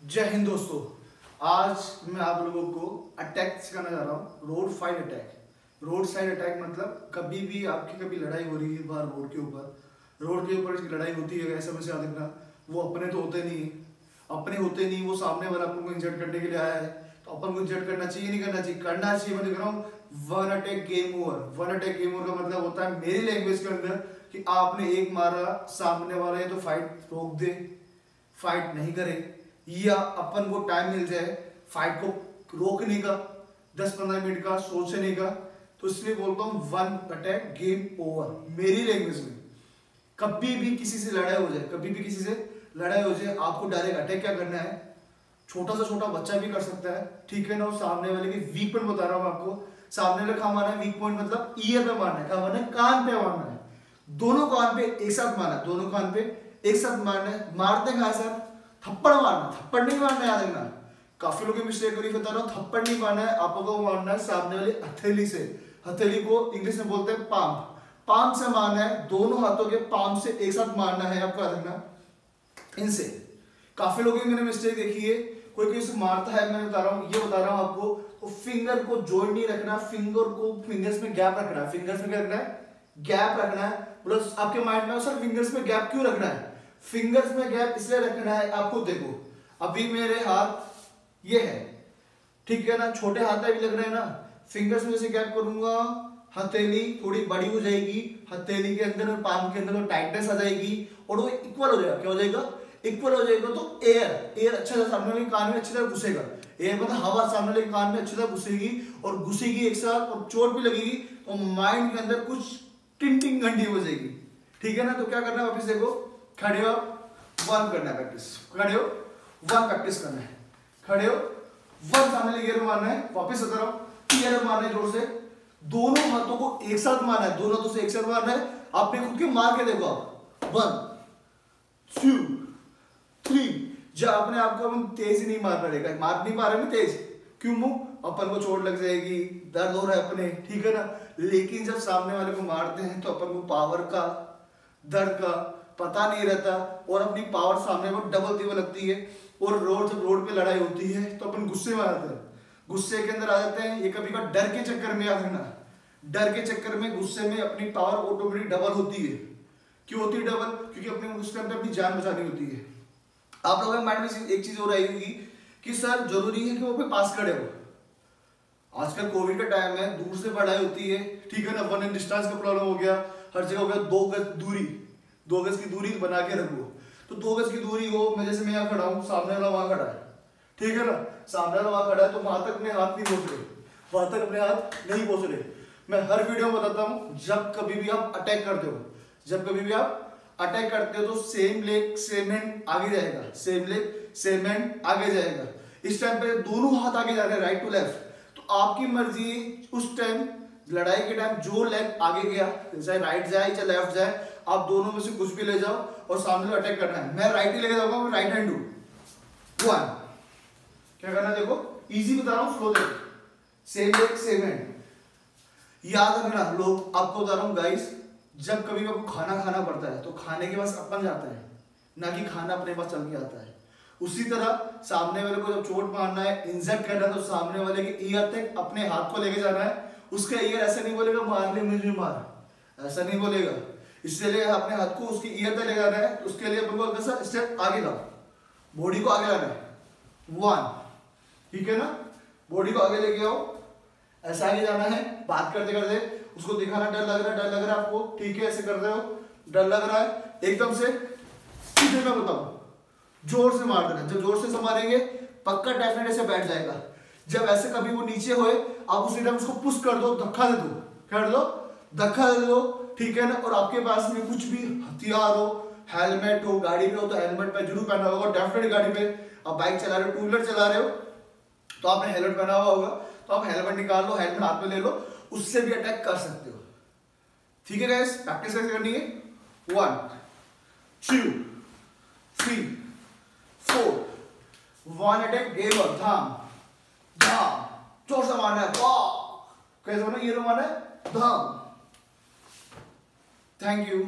जय हिंद दोस्तों। आज मैं आप लोगों को अटैक सिखाने जा रहा हूँ, road fight attack. Road side attack मतलब कभी भी आपकी कभी लड़ाई हो रही है बाहर रोड के ऊपर लड़ाई होती है, ऐसा वैसे याद रखना। वो अपने तो होते नहीं, वो सामने वाला आपको इंजर्ट करने के लिए आया है, तो अपन को इंजर्ट करना चाहिए नहीं करना चाहिए? करना चाहिए। मैं देख रहा हूँ one attack game over. One attack game over का मतलब होता है मेरी लैंग्वेज के अंदर कि आपने एक मारा, सामने वाला या तो फाइट रोक दे, फाइट नहीं करे, या अपन को टाइम मिल जाए फाइट को रोकने का 10-15 मिनट का सोचने का। तो इसलिए बोलता हूँ वन अटैक गेम ओवर मेरी लैंग्वेज में। कभी भी किसी से लड़ाई हो जाए आपको डायरेक्ट अटैक क्या करना है। छोटा से छोटा बच्चा भी कर सकता है, ठीक है ना। और सामने वाले की वीक पॉइंट बता रहा हूँ आपको। सामने वाले कहाँ मारना है वीक पॉइंट, मतलब ईयर पे मारना है। कहाँ मारना है? कान पे मारना है। दोनों कान पे एक साथ मारना है, दोनों कान पे एक साथ मारना है। मारते कहाँ सर? थप्पड़ मारना, थप्पड़ नहीं मारना, याद रखना। काफी लोग मिस्टेक करी, बता रहा हूँ। थप्पड़ नहीं मारना है आपको, मारना है सामने वाली हथेली से। हथेली को इंग्लिश में बोलते हैं पाम। पाम से मारना है, दोनों हाथों के पाम से एक साथ मारना है आपको, याद रखना। इनसे काफी लोगों की मैंने मिस्टेक देखी है, कोई किसी मारता है, मैं बता रहा हूँ, ये बता रहा हूँ आपको, तो फिंगर को जॉइंट नहीं रखना, फिंगर्स में गैप रखना है। फिंगर्स में क्या रखना है? गैप रखना है। प्लस आपके माइंड में सर फिंगर्स में गैप क्यों रखना है? फिंगर्स में गैप इसलिए रखना है आपको। देखो अभी मेरे हाथ ये है, ठीक है ना, छोटे हाथ भी लग रहे हैं ना। फिंगर्स में जैसे गैप करूंगा, हथेली थोड़ी बड़ी हो जाएगी, हथेली के अंदर और पाम के अंदर टाइटनेस आ जाएगी और वो इक्वल हो जाएगा। क्या हो जाएगा? इक्वल हो जाएगा। तो एयर अच्छा से सामने वाले कान में अच्छी तरह घुसेगा। एयर मतलब हवा सामने वाले कान में अच्छी तरह घुसेगी और घुसेगी एक साथ, और चोट भी लगेगी तो माइंड के अंदर कुछ टिंटिंग घंटी हो जाएगी, ठीक है ना। तो क्या करना है? वापिस देखो, खड़े हो, वन करना है प्रैक्टिस। खड़े हो, वन प्रैक्टिस करना है। खड़े हो, वन सामने लेके मारना है। वापिस उतर आओ, ईयर मारना है जोर से। दोनों हाथों को एक साथ मारना है, दोनों हाथों से एक साथ मारना है। आपने खुद के मार के देखो, आप 1 2 3। जब अपने आपको हम तेज नहीं मार पड़ेगा, मार नहीं पा रहे ना तेज, क्यों? मुंह अपन को चोट लग जाएगी, दर्द हो रहा है अपने, ठीक है ना। लेकिन जब सामने वाले को मारते हैं तो अपन को पावर का, दर्द का पता नहीं रहता और अपनी पावर सामने को डबल तिबल लगती है। और जब रोड पे लड़ाई होती है तो अपन गुस्से में आ जाते हैं, गुस्से के अंदर आ जाते हैं। ये कभी का डर के चक्कर में, याद रखना, डर के चक्कर में, गुस्से में अपनी पावर ऑटोमेटिक डबल होती है। क्यों होती है डबल? क्योंकि अपने उस टाइम पे अपनी जान बचानी होती है। आप लोगों के माइंड में एक चीज हो रही होगी कि सर जरूरी है कि वो पास खड़े हो। आजकल कोविड का टाइम है, दूर से पढ़ाई होती है, ठीक है ना। 1 इन डिस्टेंस का प्रॉब्लम हो गया, हर जगह हो गया 2 गज दूरी। 2 गज की दूरी बना के रखो। तो 2 गज की दूरी हो, मैं जैसे मैं यहाँ खड़ा हूँ, सामने वाला वहां खड़ा है, ठीक है ना। सामने वाला वहां खड़ा है तो वहां तक अपने हाथ नहीं पहुंच रहे, वहां तक अपने हाथ नहीं पहुंच रहे। मैं हर वीडियो में बताता हूँ, जब कभी भी आप अटैक करते हो, तो सेम लेग सेम हैंड आगे जाएगा, सेम लेग सेम हैंड आगे जाएगा। इस टाइम पे दोनों हाथ आगे जा रहे हैं, राइट टू लेफ्ट। तो आपकी मर्जी उस टाइम, लड़ाई के टाइम जो लेग आगे गया, चाहे राइट जाए चाहे लेफ्ट जाए, आप दोनों में से कुछ भी ले जाओ और सामने अटैक करना है। मैं राइट ही लेके जाऊंगा, मैं राइट हैंड हूं। 1 क्या करना है? देखो इजी बता रहा हूं, स्लो देखो। Same leg same hand. याद रखना, लोग आपको बता रहा हूं गाइस, जब कभी आपको खाना खाना पड़ता है तो खाने के पास अपन जाता है, ना कि खाना अपने पास चल के आता है। उसी तरह सामने वाले को जब चोट मारना है, इंजर्ट करना है, तो सामने वाले के ईयर तक अपने हाथ को लेके जाना है। उसका ईयर ऐसा नहीं बोलेगा मार ले मुझे मार, ऐसा नहीं बोलेगा। इसलिए अपने हाथ को उसकी ईयर तक ले जाना है। तो उसके लिए अपन को कैसा स्टेप आगे लाओ, बॉडी को आगे लाना है। 1, ठीक है ना। बॉडी को आगे लेके आओ, ऐसा आगे जाना है। बात करते करते उसको दिखाना, डर लग रहा है आपको, ठीक है, ऐसे कर रहे हो, डर लग रहा है, एकदम से सीधे मैं बताऊं, जोर से मार देना। जब जोर से मारेंगे पक्का डेफिनेट ऐसे बैठ जाएगा। जब ऐसे कभी वो नीचे होए, आप उसी टाइम उसको पुश कर दो, धक्का दे दो, कर दो, धक्का दे दो, ठीक है ना। और आपके पास में कुछ भी हथियार हो, हेलमेट हो, गाड़ी में हो तो हेलमेट पे जरूर पहना होगा, डेफिनेट। गाड़ी पे आप बाइक चला रहे हो, 2 व्हीलर चला रहे हो तो आपने हेलमेट पहना हुआ होगा, तो आप हेलमेट निकाल लो, हेलमेट हाथ में ले लो, उससे भी अटैक कर सकते हो, ठीक है गाइस। प्रैक्टिस कैसे करनी है? 1 2 3 4 1 अटैक गेम और धाम धाम, जोर से मारना है। कैसे मारना? ये मारना है, धाम। Thank you.